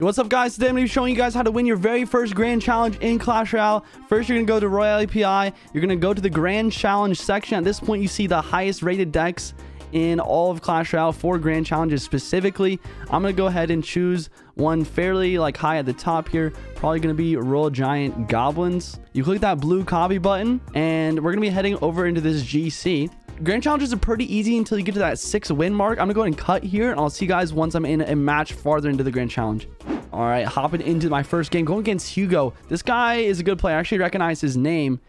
What's up, guys? Today I'm going to be showing you guys how to win your very first grand challenge in Clash Royale. First, you're going to go to Royale API. You're going to go to the grand challenge section. At this point, you see the highest rated decks in all of Clash Royale for grand challenges specifically. I'm going to go ahead and choose one fairly high at the top here. Probably going to be Royal Giant Goblins. You click that blue copy button and we're going to be heading over into this GC. Grand challenges are pretty easy until you get to that 6 win mark. I'm gonna go ahead and cut here and I'll see you guys once I'm in a match farther into the grand challenge. All right, hopping into my first game, going against Hugo. This guy is a good player. I actually recognize his name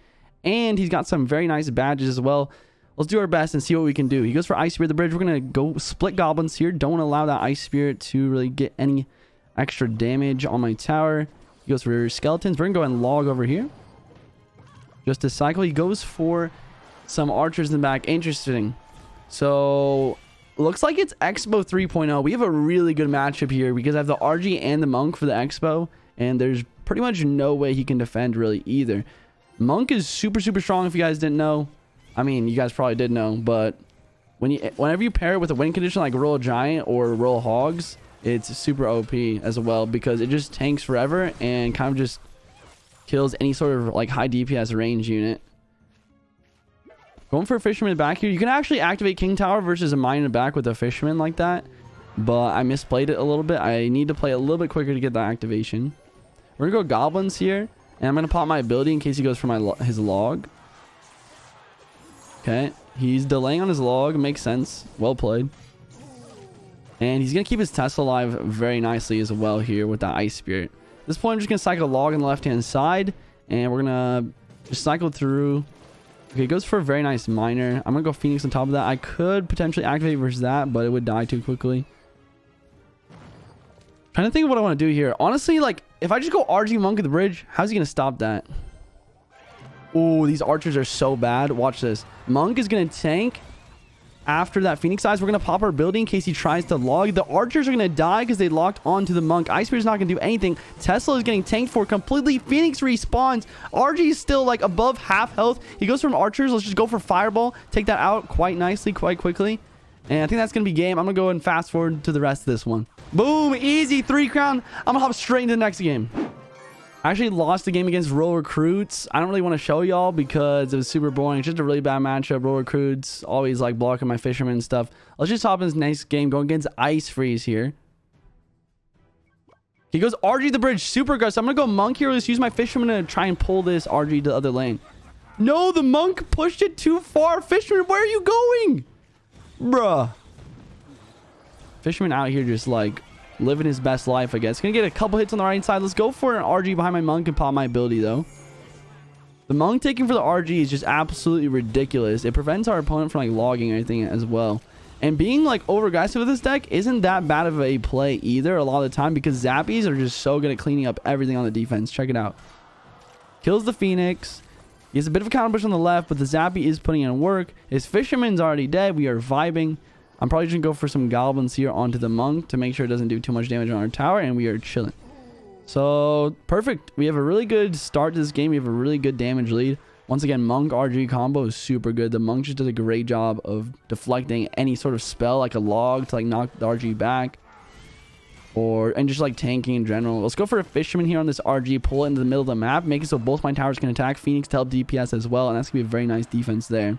and he's got some very nice badges as well. Let's do our best and see what we can do. He goes for Ice Spirit the bridge. We're gonna go split goblins here. Don't allow that Ice Spirit to really get any extra damage on my tower. He goes for skeletons. We're gonna go ahead and log over here just to cycle. He goes for some archers in the back. Interesting. So looks like it's Expo 3.0. We have a really good matchup here because I have the RG and the Monk for the Expo, and there's pretty much no way he can defend really either. Monk is super strong. If you guys didn't know, I mean, you guys probably did know, but whenever you pair it with a win condition like Royal Giant or Royal Hogs, it's super OP as well because it just tanks forever and kind of just kills any sort of high DPS range unit. Going for a fisherman back here. You can actually activate King Tower versus a mine in the back with a fisherman like that. But I misplayed it a little bit. I need to play a little bit quicker to get that activation. We're going to go goblins here. And I'm going to pop my ability in case he goes for his log. Okay. He's delaying on his log. Makes sense. Well played. And he's going to keep his Tesla alive very nicely as well here with that Ice Spirit. At this point, I'm just going to cycle a log on the left-hand side. And we're going to just cycle through. Okay, he goes for a very nice miner. I'm gonna go Phoenix on top of that. I could potentially activate versus that, but it would die too quickly. Trying to think of what I want to do here. Honestly, if I just go RG Monk at the bridge, how's he gonna stop that? Oh, these archers are so bad. Watch this. Monk is gonna tank after that Phoenix size. We're gonna pop our ability in case he tries to log. The archers are gonna die because they locked onto the Monk. Ice Spirit's not gonna do anything. Tesla is getting tanked for completely. Phoenix respawns. RG is still above half health. He goes from archers. Let's just go for fireball. Take that out quite nicely, quite quickly. And I think that's gonna be game. I'm gonna go and fast forward to the rest of this one. Boom, easy 3 crown. I'm gonna hop straight into the next game. I actually lost the game against Royal Recruits. I don't really want to show y'all because it was super boring. It's just a really bad matchup. Royal Recruits always blocking my fishermen and stuff. Let's just hop in this next game going against Ice Freeze here. He goes RG the bridge, super aggressive. I'm going to go Monk here. Let's use my fisherman to try and pull this RG to the other lane. No, the Monk pushed it too far. Fisherman, where are you going? Bruh. Fisherman out here just living his best life, I guess. Gonna get a couple hits on the right side. Let's go for an RG behind my Monk and pop my ability, though. The Monk taking for the RG is just absolutely ridiculous. It prevents our opponent from logging or anything as well. And being over aggressive with this deck isn't that bad of a play either a lot of the time because Zappies are just so good at cleaning up everything on the defense. Check it out. Kills the Phoenix. He has a bit of a counter push on the left, but the Zappy is putting in work. His fisherman's already dead. We are vibing. I'm probably just going to go for some goblins here onto the Monk to make sure it doesn't do too much damage on our tower, and we are chilling. So, perfect. We have a really good start to this game. We have a really good damage lead. Once again, Monk RG combo is super good. The Monk just does a great job of deflecting any sort of spell, like a log to knock the RG back. And just tanking in general. Let's go for a fisherman here on this RG. Pull it into the middle of the map. Make it so both my towers can attack. Phoenix to help DPS as well, and that's going to be a very nice defense there.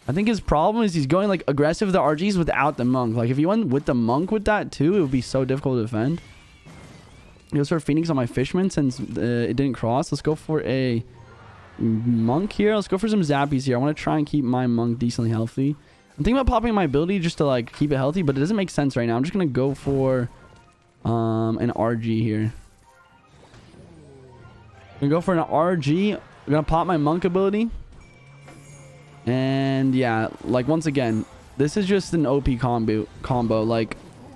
I think his problem is he's going aggressive with the RGs without the Monk. If he went with the Monk with that too, it would be so difficult to defend. He goes for a Phoenix on my fisherman since it didn't cross. Let's go for a Monk here. Let's go for some Zappies here. I want to try and keep my Monk decently healthy. I'm thinking about popping my ability just to keep it healthy, but it doesn't make sense right now. I'm just going to go for an RG here. I'm going to go for an RG. I'm going to pop my Monk ability. And yeah, once again, this is just an OP combo.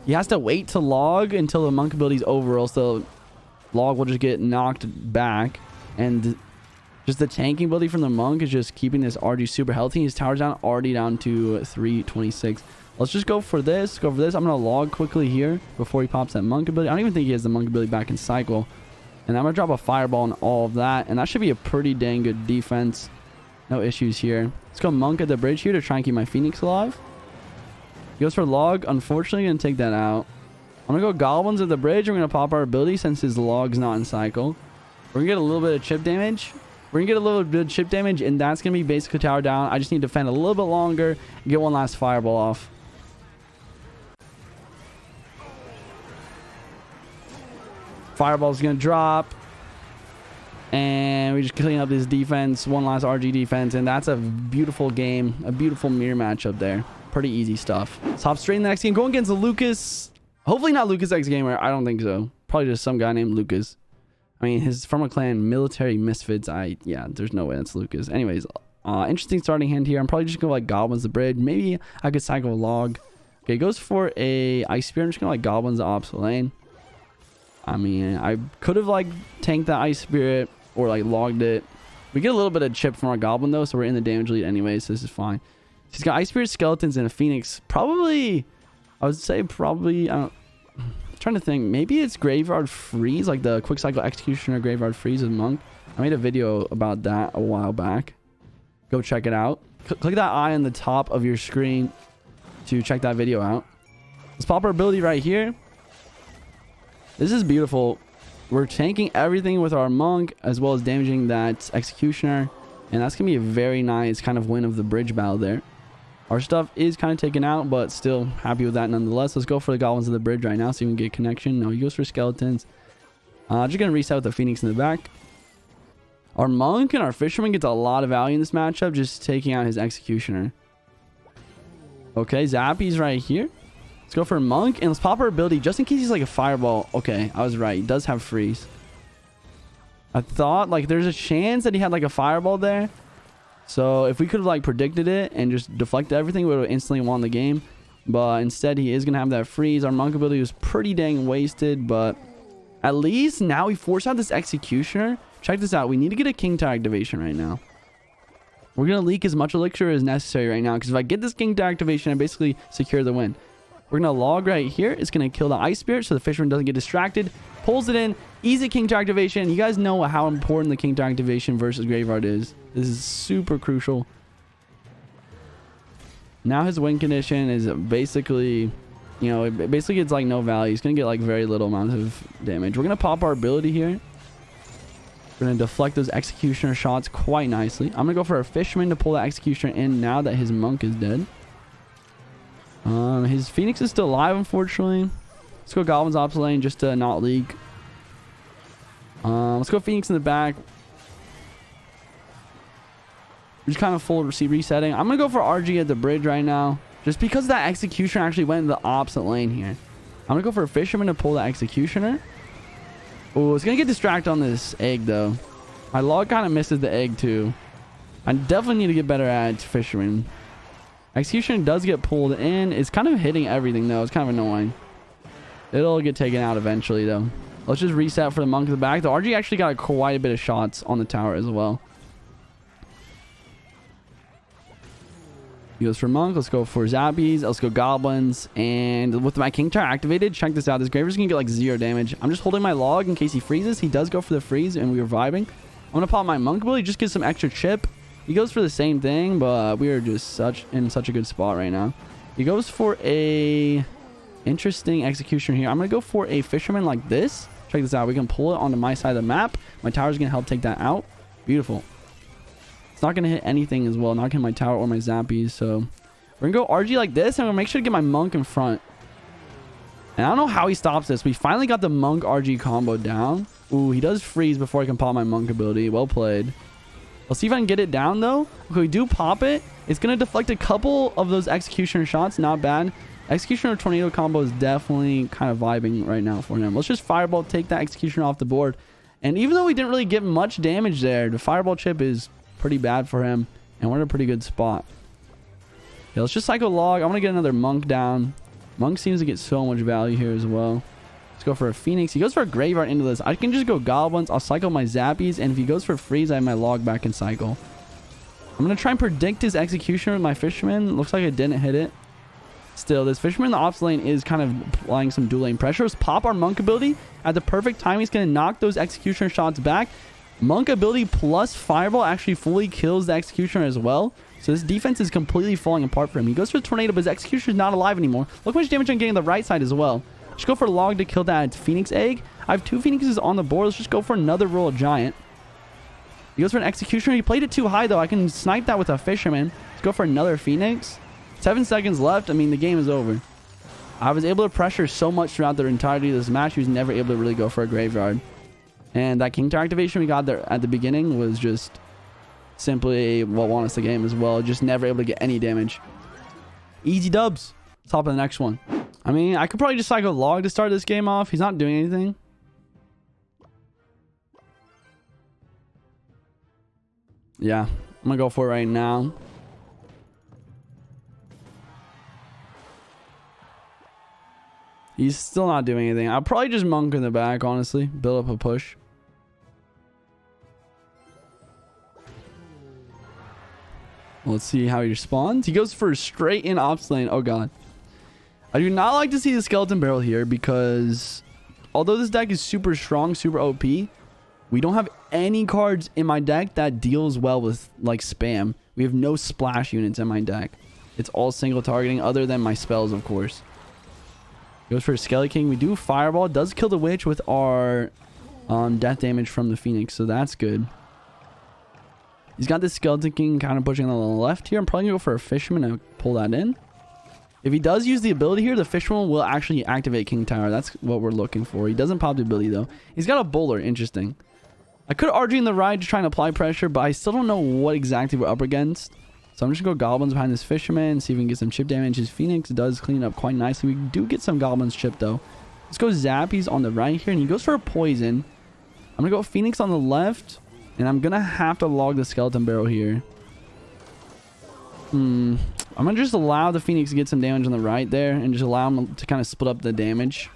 He has to wait to log until the Monk ability is over, or else the log will just get knocked back. And just the tanking ability from the Monk is just keeping this RG super healthy. His tower's already down to 326. Let's just go for this. I'm gonna log quickly here before he pops that Monk ability. I don't even think he has the Monk ability back in cycle. And I'm gonna drop a fireball on all of that, and that should be a pretty dang good defense. No issues here. Let's go Monk at the bridge here to try and keep my Phoenix alive. He goes for log. Unfortunately, gonna take that out. I'm gonna go goblins at the bridge. We're gonna pop our ability since his log's not in cycle. We're gonna get a little bit of chip damage. We're gonna get a little bit of chip damage, and that's gonna be basically tower down. I just need to defend a little bit longer and get one last fireball off. Fireball's gonna drop. And we just clean up this defense. One last RG defense, and that's a beautiful game. A beautiful mirror matchup there. Pretty easy stuff. Let's hop straight in the next game. Going against Lucas. Hopefully not Lucas X Gamer. I don't think so. Probably just some guy named Lucas. I mean, he's from a clan, Military Misfits. Yeah, there's no way that's Lucas. Anyways, interesting starting hand here. I'm probably just going to like Goblins the bridge. Maybe I could cycle a log. Okay, goes for a Ice Spear. I'm just going to like Goblins the opposite lane. I mean, I could have like tanked that Ice Spirit or like logged it. We get a little bit of chip from our Goblin though, so we're in the damage lead anyway, so this is fine. He's got Ice Spirit, Skeletons, and a Phoenix. Probably, I would say probably, I'm trying to think. Maybe it's Graveyard Freeze, like the Quick Cycle Executioner Graveyard Freeze with Monk. I made a video about that a while back. Go check it out. Click that eye on the top of your screen to check that video out. Let's pop our ability right here. This is beautiful. We're tanking everything with our Monk as well as damaging that Executioner. And that's going to be a very nice kind of win of the bridge battle there. Our stuff is kind of taken out, but still happy with that nonetheless. Let's go for the Goblins of the bridge right now so we can get connection. No, he goes for Skeletons. Just going to reset with the Phoenix in the back. Our Monk and our Fisherman gets a lot of value in this matchup, just taking out his Executioner. Okay, Zappy's right here. Let's go for a Monk, and let's pop our ability just in case he's like a Fireball. Okay, I was right. He does have Freeze. I thought like there's a chance that he had like a Fireball there. So if we could have like predicted it and just deflected everything, we would have instantly won the game. But instead, he is going to have that Freeze. Our Monk ability was pretty dang wasted, but at least now we force out this Executioner. Check this out. We need to get a King Tower activation right now. We're going to leak as much Elixir as necessary right now, because if I get this King Tower activation, I basically secure the win. We're going to log right here. It's going to kill the Ice Spirit so the Fisherman doesn't get distracted. Pulls it in. Easy King Tower activation. You guys know how important the King Tower activation versus Graveyard is. This is super crucial. Now his win condition is basically, you know, it basically gets like no value. He's going to get like very little amount of damage. We're going to pop our ability here. We're going to deflect those Executioner shots quite nicely. I'm going to go for a Fisherman to pull that Executioner in now that his Monk is dead. His Phoenix is still alive, unfortunately. Let's go Goblins opposite lane just to not leak. Let's go Phoenix in the back. We're just kind of full resetting. I'm going to go for RG at the bridge right now. Just because that Executioner actually went in the opposite lane here. I'm going to go for a Fisherman to pull the Executioner. Oh, it's going to get distracted on this egg, though. My log kind of misses the egg, too. I definitely need to get better at Fisherman. Execution does get pulled in. It's kind of hitting everything, though. It's kind of annoying. It'll get taken out eventually, though. Let's just reset for the Monk in the back. The RG actually got quite a bit of shots on the tower as well. He goes for Monk. Let's go for Zappies. Let's go Goblins. And with my King Tower activated, check this out. This Graver's going to get like 0 damage. I'm just holding my log in case he freezes. He does go for the freeze, and we were vibing. I'm going to pop my Monk ability. Just get some extra chip. He goes for the same thing, but we are just in such a good spot right now. He goes for a interesting execution here. I'm going to go for a Fisherman like this. Check this out. We can pull it onto my side of the map. My tower's going to help take that out. Beautiful. It's not going to hit anything as well. Not going to hit my tower or my Zappies. So we're going to go RG like this, and we'll make sure to get my Monk in front. And I don't know how he stops this. We finally got the Monk RG combo down. Ooh, he does freeze before I can pop my Monk ability. Well played. Let's see if I can get it down, though. Okay, we do pop it. It's going to deflect a couple of those Executioner shots. Not bad. Executioner Tornado combo is definitely kind of vibing right now for him. Let's just Fireball, take that Executioner off the board. And even though we didn't really get much damage there, the Fireball chip is pretty bad for him. And we're in a pretty good spot. Okay, let's just Cycle Log. I want to get another Monk down. Monk seems to get so much value here as well. Let's go for a Phoenix. He goes for a Graveyard into this. I can just go Goblins. I'll cycle my Zappies. And if he goes for Freeze, I have my Log back in cycle. I'm going to try and predict his Executioner with my Fisherman. Looks like I didn't hit it. Still, this Fisherman in the ops lane is kind of applying some dual lane pressure. Let's pop our Monk ability. At the perfect time, he's going to knock those Executioner shots back. Monk ability plus Fireball actually fully kills the Executioner as well. So this defense is completely falling apart for him. He goes for the Tornado, but his Executioner is not alive anymore. Look how much damage I'm getting on the right side as well. Just go for log to kill that Phoenix egg. I have 2 Phoenixes on the board. Let's just go for another Royal Giant. He goes for an Executioner. He played it too high, though. I can snipe that with a Fisherman. Let's go for another Phoenix. 7 seconds left. I mean, the game is over. I was able to pressure so much throughout the entirety of this match. He was never able to really go for a Graveyard. And that King Tower activation we got there at the beginning was just simply what won us the game as well. Just never able to get any damage. Easy dubs. Let's hop on the next one. I mean, I could probably just cycle log to start this game off. He's not doing anything. Yeah, I'm gonna go for it right now. He's still not doing anything. I'll probably just monk in the back, honestly. Build up a push. Let's see how he responds. He goes for a straight in ops lane. Oh, God. I do not like to see the Skeleton Barrel here because although this deck is super strong, super OP, we don't have any cards in my deck that deals well with, like, spam. We have no splash units in my deck. It's all single targeting other than my spells, of course. Goes for a Skelly King. We do Fireball. Does kill the Witch with our death damage from the Phoenix, so that's good. He's got this Skeleton King kind of pushing on the left here. I'm probably going to go for a Fisherman and pull that in. If he does use the ability here, the Fisherman will actually activate King Tower. That's what we're looking for. He doesn't pop the ability, though. He's got a Bowler. Interesting. I could RG in the right to try and apply pressure, but I still don't know what exactly we're up against. So I'm just going to go Goblins behind this Fisherman, see if we can get some chip damage. His Phoenix does clean up quite nicely. We do get some Goblins chip, though. Let's go Zappies on the right here, and he goes for a Poison. I'm going to go Phoenix on the left, and I'm going to have to log the Skeleton Barrel here. I'm going to just allow the Phoenix to get some damage on the right there, and just allow him to kind of split up the damage.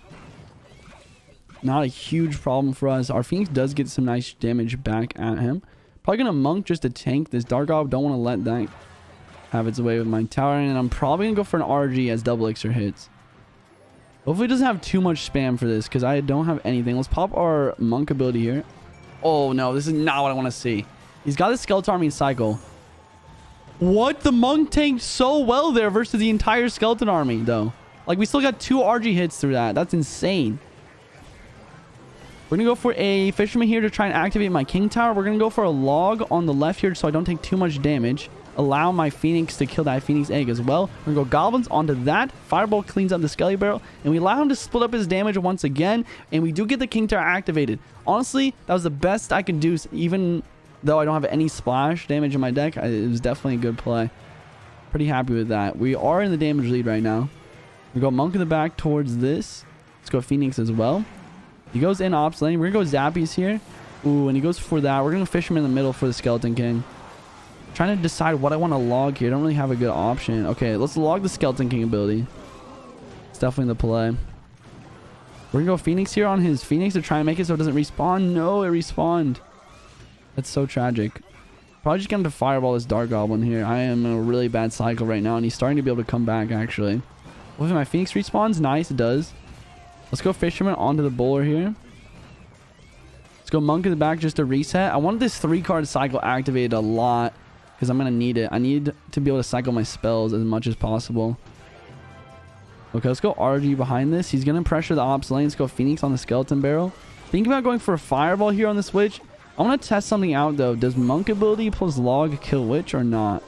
Not a huge problem for us. Our Phoenix does get some nice damage back at him. Probably going to monk just to tank this Dark Orb. Don't want to let that have its way with my tower. And I'm probably going to go for an RG as double elixir hits. Hopefully it doesn't have too much spam for this because I don't have anything. Let's pop our monk ability here. Oh, no. This is not what I want to see. He's got his Skeleton Army cycle. What? The monk tanked so well there versus the entire Skeleton Army, though. Like, we still got 2 RG hits through that. That's insane. We're going to go for a Fisherman here to try and activate my King Tower. We're going to go for a log on the left here so I don't take too much damage. Allow my Phoenix to kill that Phoenix egg as well. We're going to go Goblins onto that. Fireball cleans up the Skelly Barrel. And we allow him to split up his damage once again. And we do get the King Tower activated. Honestly, that was the best I could do. Even though I don't have any splash damage in my deck, it was definitely a good play. Pretty happy with that. We are in the damage lead right now. We go Monk in the back towards this. Let's go Phoenix as well. He goes in ops lane. We're going to go Zappies here. Ooh, and he goes for that. We're going to Fisherman in the middle for the Skeleton King. Trying to decide what I want to log here. I don't really have a good option. Okay, let's log the Skeleton King ability. It's definitely the play. We're going to go Phoenix here on his Phoenix to try and make it so it doesn't respawn. No, it respawned. That's so tragic. Probably just get him to Fireball this Dark Goblin here. I am in a really bad cycle right now, and he's starting to be able to come back, actually. Well, if my Phoenix respawns, nice, it does. Let's go Fisherman onto the Bowler here. Let's go Monk in the back just to reset. I wanted this 3-card cycle activated a lot because I'm going to need it. I need to be able to cycle my spells as much as possible. Okay, let's go RG behind this. He's going to pressure the ops lane. Let's go Phoenix on the Skeleton Barrel. Think about going for a Fireball here on the switch. I want to test something out, though. Does Monk ability plus Log kill Witch or not?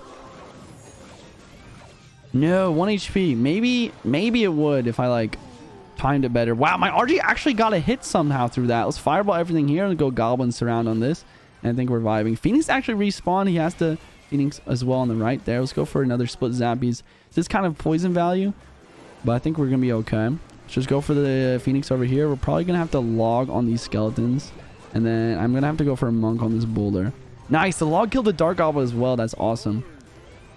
No, 1 HP. Maybe it would if I, like, timed it better. Wow, my RG actually got a hit somehow through that. Let's Fireball everything here and go Goblin Surround on this. And I think we're vibing. Phoenix actually respawned. He has to Phoenix as well on the right there. Let's go for another split Zappies. This is kind of poison value, but I think we're going to be okay. Let's just go for the Phoenix over here. We're probably going to have to log on these skeletons. And then I'm going to have to go for a monk on this boulder. Nice. The log killed the Dark Goblin as well. That's awesome.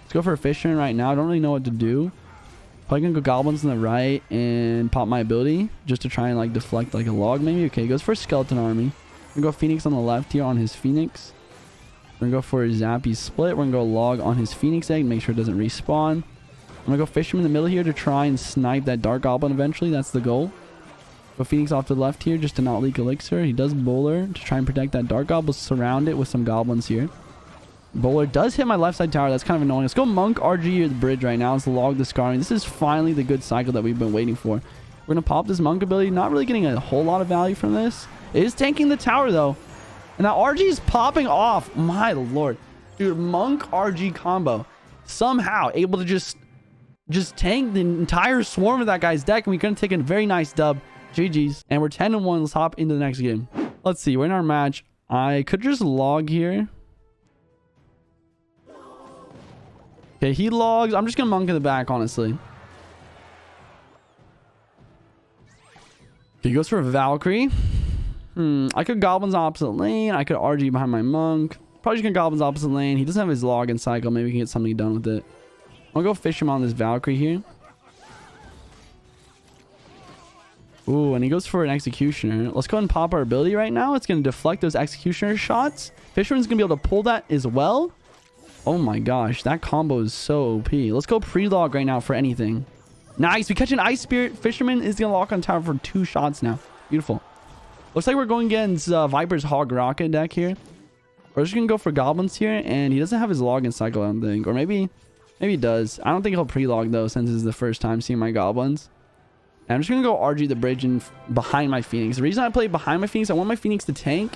Let's go for a Fisherman right now. I don't really know what to do. Probably going to go Goblins on the right and pop my ability just to try and like deflect like a log maybe. Okay, goes for a Skeleton Army. We're going to go Phoenix on the left here on his Phoenix. We're going to go for a Zappy split. We're going to go log on his Phoenix egg. Make sure it doesn't respawn. I'm going to go Fisherman in the middle here to try and snipe that Dark Goblin eventually. That's the goal. Go Phoenix off to the left here just to not leak Elixir. He does Bowler to try and protect that Dark Goblin. Surround it with some Goblins here. Bowler does hit my left side tower. That's kind of annoying. Let's go Monk RG at the bridge right now. Let's log the scarring. This is finally the good cycle that we've been waiting for. We're going to pop this monk ability. Not really getting a whole lot of value from this. It is tanking the tower, though. And that RG is popping off. My lord. Dude, monk RG combo. Somehow able to just tank the entire swarm of that guy's deck. And we're going to take a very nice dub. GG's. And we're 10-1. Let's hop into the next game. Let's see. We're in our match. I could just log here. Okay, he logs. I'm just going to monk in the back, honestly. He goes for a Valkyrie. I could Goblins opposite lane. I could RG behind my monk. Probably just gonna Goblins opposite lane. He doesn't have his login cycle. Maybe we can get something done with it. I'll go fish him on this Valkyrie here. Ooh, and he goes for an Executioner. Let's go ahead and pop our ability right now. It's gonna deflect those Executioner shots. Fisherman's gonna be able to pull that as well. Oh my gosh, that combo is so OP. Let's go pre-log right now for anything. Nice. We catch an Ice Spirit. Fisherman is going to lock on tower for 2 shots now. Beautiful. Looks like we're going against Viper's Hog Rocket deck here. We're just going to go for Goblins here. And he doesn't have his login cycle, I don't think. Or maybe he does. I don't think he'll pre-log, though, since this is the first time seeing my Goblins. And I'm just going to go RG the bridge and behind my Phoenix. The reason I play behind my Phoenix, I want my Phoenix to tank.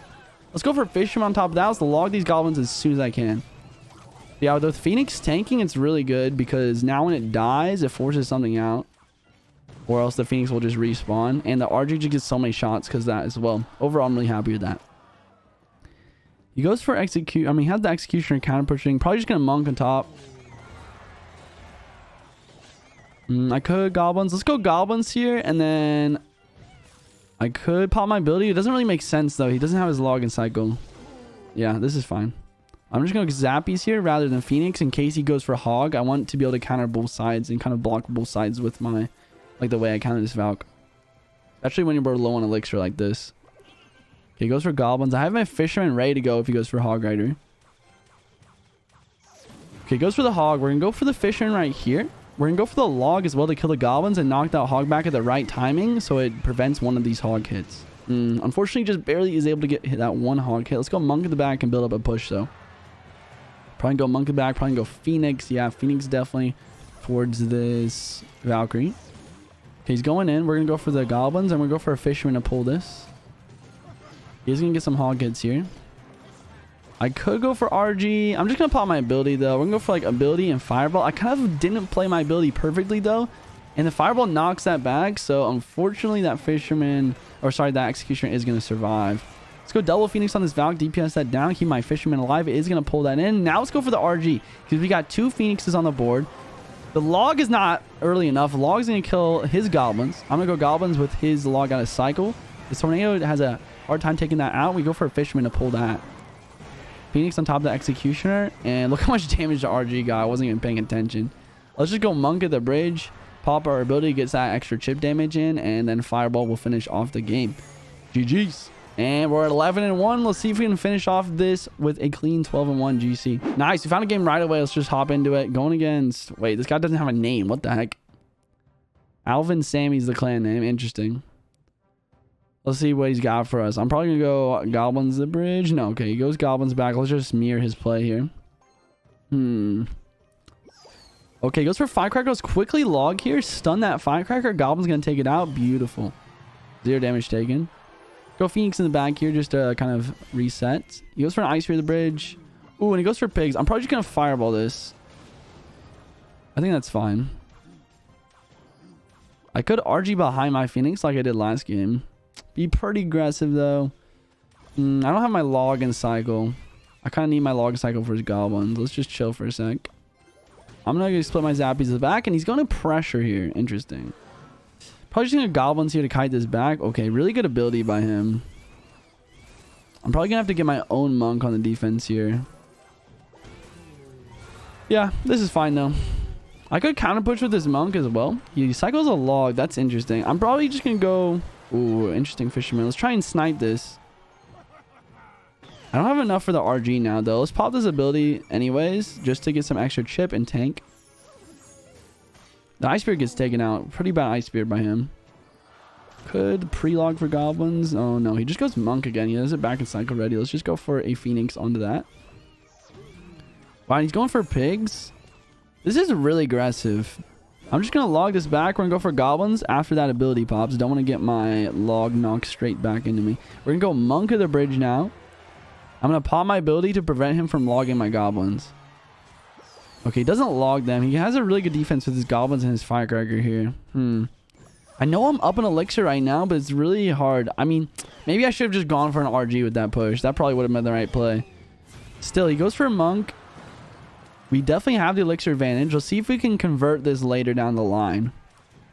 Let's go for Fisherman on top of that. Let's log these Goblins as soon as I can. Yeah, with Phoenix tanking, it's really good because now when it dies, it forces something out. Or else the Phoenix will just respawn. And the RG just gets so many shots because of that as well. Overall, I'm really happy with that. He goes for execute. I mean, he had the Executioner counter pushing. Probably just going to monk on top. I could Goblins. Let's go Goblins here. And then I could pop my ability. It doesn't really make sense, though. He doesn't have his login cycle. Yeah, this is fine. I'm just going to go Zappies here rather than Phoenix in case he goes for Hog. I want to be able to counter both sides and kind of block both sides with my, like the way I counter this Valk. Especially when you're low on Elixir like this. Okay, he goes for Goblins. I have my Fisherman ready to go if he goes for Hog Rider. Okay, he goes for the Hog. We're going to go for the Fisherman right here. We're going to go for the Log as well to kill the Goblins and knock that Hog back at the right timing so it prevents one of these Hog hits. Unfortunately, just barely is able to get hit that one Hog hit. Let's go Monk in the back and build up a push, though. Probably go Monk back. Probably go Phoenix. Yeah, Phoenix definitely towards this Valkyrie. Okay, he's going in. We're going to go for the Goblins. And we're going to go for a Fisherman to pull this. He's going to get some Hog hits here. I could go for RG. I'm just going to pop my ability, though. We're going to go for, like, ability and Fireball. I kind of didn't play my ability perfectly, though. And the Fireball knocks that back. So, unfortunately, that Fisherman... Or, sorry, that Executioner is going to survive. Let's go double Phoenix on this Valk. DPS that down. Keep my Fisherman alive. It is going to pull that in. Now let's go for the RG. Because we got 2 Phoenixes on the board. The Log is not early enough. Log's going to kill his Goblins. I'm going to go Goblins with his Log out of cycle. The Tornado has a hard time taking that out. We go for a Fisherman to pull that. Phoenix on top of the Executioner. And look how much damage the RG got. I wasn't even paying attention. Let's just go Monk at the bridge. Pop our ability. Gets that extra chip damage in. And then Fireball will finish off the game. GG's. And we're at 11-1. Let's see if we can finish off this with a clean 12-1 GC. Nice. We found a game right away. Let's just hop into it. Going against... Wait, this guy doesn't have a name. What the heck? Alvin Sammy's the clan name. Interesting. Let's see what he's got for us. I'm probably going to go Goblins the bridge. No, okay. He goes Goblins back. Let's just mirror his play here. Okay, goes for Firecracker. Let's quickly log here. Stun that Firecracker. Goblin's going to take it out. Beautiful. 0 damage taken. Go Phoenix in the back here just to kind of reset. He goes for an Ice Spear the bridge. Ooh, and he goes for Pigs. I'm probably just going to Fireball this. I think that's fine. I could RG behind my Phoenix like I did last game. Be pretty aggressive, though. I don't have my login cycle. I kind of need my login cycle for his Goblins. Let's just chill for a sec. I'm going to split my Zappies to the back, and he's going to pressure here. Interesting. Probably just going to Goblins here to kite this back. Okay, really good ability by him. I'm probably going to have to get my own Monk on the defense here. Yeah, this is fine, though. I could counter push with this Monk as well. He cycles a Log. That's interesting. I'm probably just going to go... Ooh, interesting Fisherman. Let's try and snipe this. I don't have enough for the RG now, though. Let's pop this ability anyways, just to get some extra chip and tank. The Ice Spear gets taken out. Pretty bad Ice Spear by him. Could pre-log for Goblins. Oh, no. He just goes Monk again. He has it back in cycle ready. Let's just go for a Phoenix onto that. Wow, he's going for Pigs. This is really aggressive. I'm just going to log this back. We're going to go for goblins after that ability pops. Don't want to get my log knocked straight back into me. We're going to go monk of the bridge now. I'm going to pop my ability to prevent him from logging my goblins. Okay, he doesn't log them. He has a really good defense with his goblins and his firecracker here. I know I'm up an elixir right now, but it's really hard. I mean, maybe I should have just gone for an RG with that push. That probably would have been the right play. Still, he goes for a monk. We definitely have the elixir advantage. Let's see if we can convert this later down the line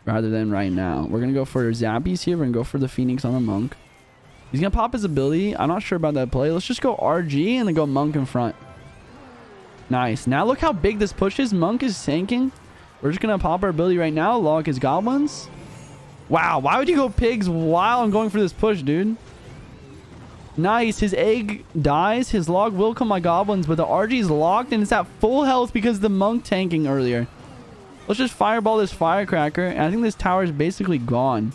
rather than right now. We're going to go for Zappies here. We're going to go for the Phoenix on the monk. He's going to pop his ability. I'm not sure about that play. Let's just go RG and then go monk in front. Nice. Now look how big this push is. Monk is tanking. We're just going to pop our ability right now. Log his goblins. Wow. Why would you go pigs while I'm going for this push, dude? Nice. His egg dies. His log will kill my goblins, but the RG is locked and it's at full health because of the monk tanking earlier. Let's just fireball this firecracker. And I think this tower is basically gone.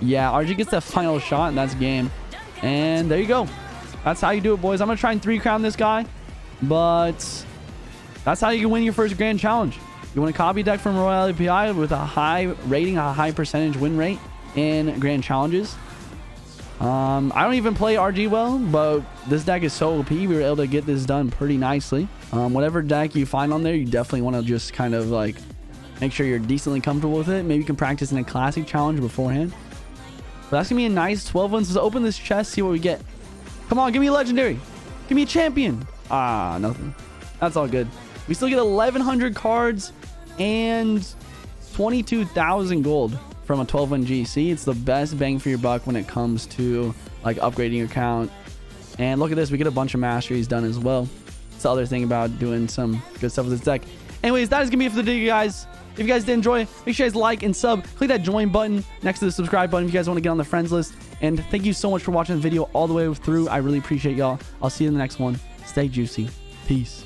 Yeah, RG gets that final shot and that's game. And there you go. That's how you do it, boys. I'm going to try and 3-crown this guy. But that's how you can win your first grand challenge. You want a copy deck from Royale API with a high rating, a high percentage win rate in grand challenges. I don't even play RG well, but this deck is so OP. We were able to get this done pretty nicely. Whatever deck you find on there, you definitely want to just kind of like make sure you're decently comfortable with it. Maybe you can practice in a classic challenge beforehand. But that's gonna be a nice 12 ones. Let's open this chest, see what we get. Come on, give me a legendary. Give me a champion. Ah, nothing. That's all good. We still get 1,100 cards and 22,000 gold from a 12-1 GC. It's the best bang for your buck when it comes to like upgrading your account. And look at this, we get a bunch of masteries done as well. It's the other thing about doing some good stuff with this deck. Anyways, that is gonna be it for the day, guys. If you guys did enjoy, make sure you guys like and sub. Click that join button next to the subscribe button if you guys want to get on the friends list. And thank you so much for watching the video all the way through. I really appreciate y'all. I'll see you in the next one. Stay juicy. Peace.